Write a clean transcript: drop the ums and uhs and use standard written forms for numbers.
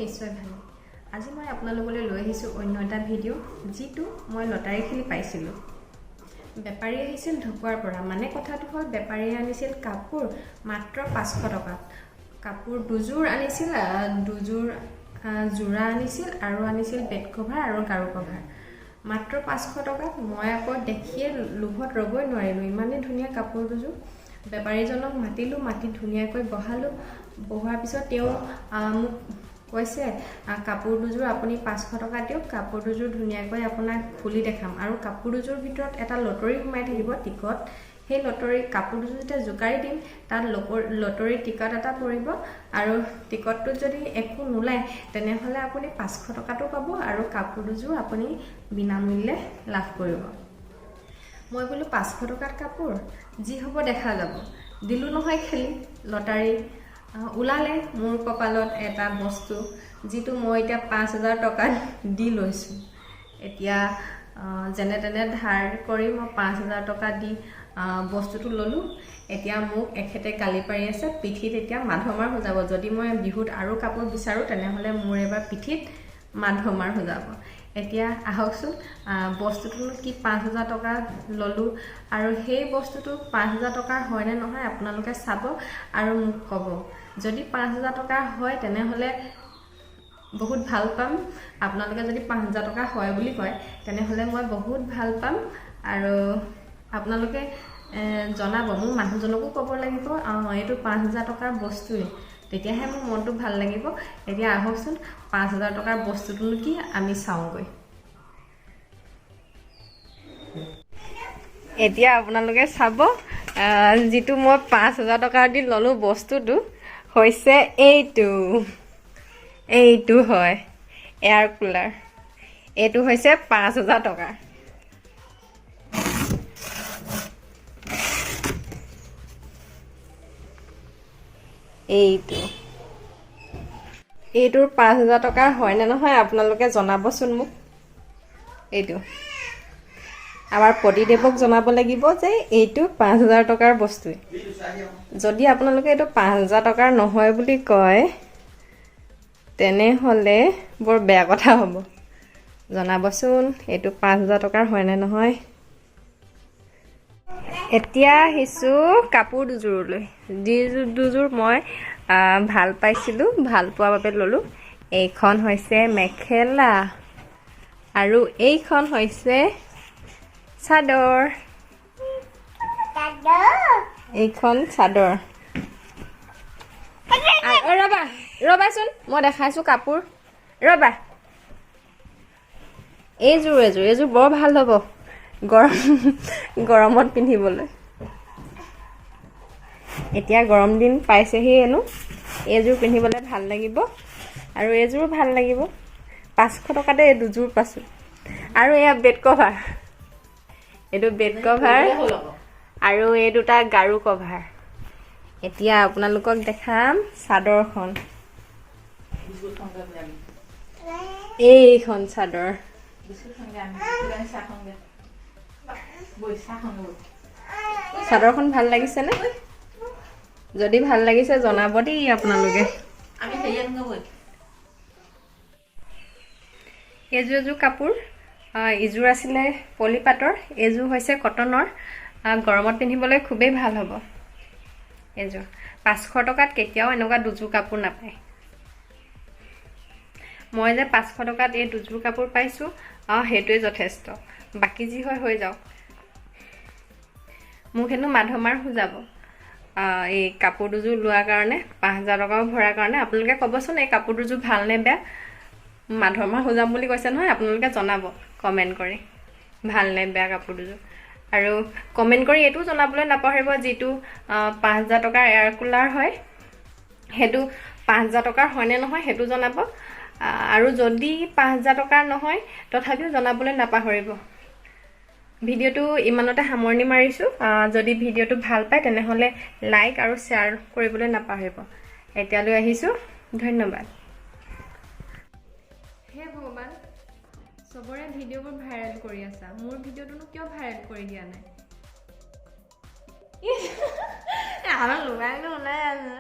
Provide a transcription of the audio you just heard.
নিশ্চয় ভাল। আজি মই আপোনালোকলৈ লৈ আহিছোঁ অন্য এটা ভিডিঅ' যিটো মই লটাৰী খেলি পাইছিলোঁ। বেপাৰী আহিছিল ঢকুৱাৰ পৰা, মানে কথাটো হ'ল বেপাৰীয়ে আনিছিল কাপোৰ মাত্ৰ 500 টকাত। কাপোৰ দুযোৰ আনিছিল, দুযোৰ যোৰা আনিছিল আৰু আনিছিল বেড কভাৰ আৰু গাৰু কভাৰ মাত্ৰ 500 টকাত। মই আকৌ দেখিয়ে লোভত ৰ'বই নোৱাৰিলোঁ, ইমানেই ধুনীয়া কাপোৰ দুযোৰ। বেপাৰীজনক মাতিলোঁ, মাতি ধুনীয়াকৈ বহালোঁ। বহোৱাৰ পিছত তেওঁ মোক কৈছে কাপোৰ দুযোৰ আপুনি 500 টকা দিয়ক, কাপোৰ দুযোৰ ধুনীয়াকৈ আপোনাক খুলি দেখাম আৰু কাপোৰ দুযোৰ ভিতৰত এটা লটাৰী সোমাই থাকিব টিকট। সেই লটাৰী কাপোৰ দুযোৰ যেতিয়া জোকাৰি দিম তাত লটাৰী টিকট এটা পৰিব আৰু টিকটটোত যদি একো নোলায় তেনেহ'লে আপুনি 500 টকাটো পাব আৰু কাপোৰ দুযোৰ আপুনি বিনামূল্যে লাভ কৰিব। মই বোলো 500 টকাত কাপোৰ, যি হ'ব দেখা যাব। দিলোঁ নহয় খেলি, লটাৰী ওলালে মোৰ কপালত এটা বস্তু, যিটো মই এতিয়া 5000 টকাত দি লৈছোঁ। এতিয়া যেনে তেনে ধাৰ কৰি মই 5000 টকা দি বস্তুটো ল'লোঁ। এতিয়া মোক এখেতে গালি পাৰি আছে, পিঠিত এতিয়া মাধমাৰ হৈ যাব। যদি মই বিহুত আৰু কাপোৰ বিচাৰোঁ তেনেহ'লে মোৰ এবাৰ পিঠিত মাধমাৰ হৈ যাব। এতিয়া আহকচোন, বস্তুটোনো কি 5000 টকা ল'লোঁ আৰু সেই বস্তুটো 5000 টকাৰ হয়নে নহয় আপোনালোকে চাব আৰু মোক ক'ব। যদি 5000 টকা হয় তেনেহ'লে বহুত ভাল পাম। আপোনালোকে যদি 5000 টকা হয় বুলি কয় তেনেহ'লে মই বহুত ভাল পাম আৰু আপোনালোকে জনাব। মোৰ মানুহজনকো ক'ব লাগিব এইটো 5000 টকাৰ বস্তুৱেই, তেতিয়াহে মোৰ মনটো ভাল লাগিব। এতিয়া আহকচোন, 5000 টকাৰ বস্তুটোনো কি আমি চাওঁগৈ। এতিয়া আপোনালোকে চাব, যিটো মই 5000 টকা দি ল'লোঁ বস্তুটো হৈছে এইটো হয় এয়াৰ কুলাৰ। এইটো হৈছে 5000 টকা। এইটোৰ 5000 টকাৰ হয়নে নহয় আপোনালোকে জনাবচোন মোক। এইটো আমাৰ প্ৰতিদেৱক জনাব লাগিব যে এইটো 5000 টকাৰ বস্তুৱেই। যদি আপোনালোকে এইটো 5000 টকাৰ নহয় বুলি কয় তেনেহ'লে বৰ বেয়া কথা হ'ব। জনাবচোন এইটো 5000 টকাৰ হয়নে নহয়। এতিয়া আহিছোঁ কাপোৰ দুযোৰলৈ, যি দুযোৰ মই ভাল পাইছিলোঁ, ভাল পোৱাৰ বাবে ল'লোঁ। এইখন হৈছে মেখেলা আৰু এইখন হৈছে চাদৰ। এইখন চাদৰ। ৰ'বাচোন, মই দেখাইছোঁ কাপোৰ, ৰ'বা। এইযোৰ বৰ ভাল হ'ব গৰমত পিন্ধিবলৈ। এতিয়া গৰম দিন পাইছেহি হেনো, এইযোৰ পিন্ধিবলৈ ভাল লাগিব আৰু এইযোৰো ভাল লাগিব। 500 টকাতে এই দুযোৰ পাইছোঁ। আৰু এয়া বেড কভাৰ, এইটো বেড কভাৰ আৰু এই দুটা গাৰু কভাৰ। এতিয়া আপোনালোকক দেখাম চাদৰখন। এইখন চাদৰ। চাদৰখন ভাল লাগিছেনে? যদি ভাল লাগিছে জনাব দেই আপোনালোকে। এইযোৰ কাপোৰ, ইযোৰ আছিলে পলিপাটৰ, এইযোৰ হৈছে কটনৰ। গৰমত পিন্ধিবলৈ খুবেই ভাল হ'ব। এইযোৰ 500 টকাত কেতিয়াও এনেকুৱা দুযোৰ কাপোৰ নাপায়। মই যে 500 টকাত এই দুযোৰ কাপোৰ পাইছোঁ, সেইটোৱে যথেষ্ট। বাকী যি হয় হৈ যাওক। মোক হেনো মাধমাৰ হৈ যাব এই কাপোৰ দুযোৰ লোৱাৰ কাৰণে, 5000 টকাও ভৰাৰ কাৰণে। আপোনালোকে ক'বচোন এই কাপোৰ দুযোৰ ভাল নে বেয়া। মাধমাৰ হৈ যাম বুলি কৈছে নহয়, আপোনালোকে জনাব কমেণ্ট কৰি ভাল নে বেয়া কাপোৰ দুযোৰ। আৰু কমেণ্ট কৰি এইটোও জনাবলৈ নাপাহৰিব, যিটো 5000 টকাৰ এয়াৰ কুলাৰ হয় সেইটো 5000 টকাৰ হয়নে নহয় সেইটো জনাব। আৰু যদি 5000 টকাৰ নহয় তথাপিও জনাবলৈ নাপাহৰিব। ভিডিঅ'টো ইমানতে সামৰণি মাৰিছোঁ। যদি ভিডিঅ'টো ভাল পায় তেনেহ'লে লাইক আৰু শ্বেয়াৰ কৰিবলৈ নাপাহৰিব। এতিয়ালৈ আহিছোঁ, ধন্যবাদ। হে ভগৱান, চবৰে ভিডিঅ'বোৰ ভাইৰেল কৰি আছা, মোৰ ভিডিঅ'টোনো কিয় ভাইৰেল কৰি দিয়া নাই? আমাৰ লগাই ওলাই আছে।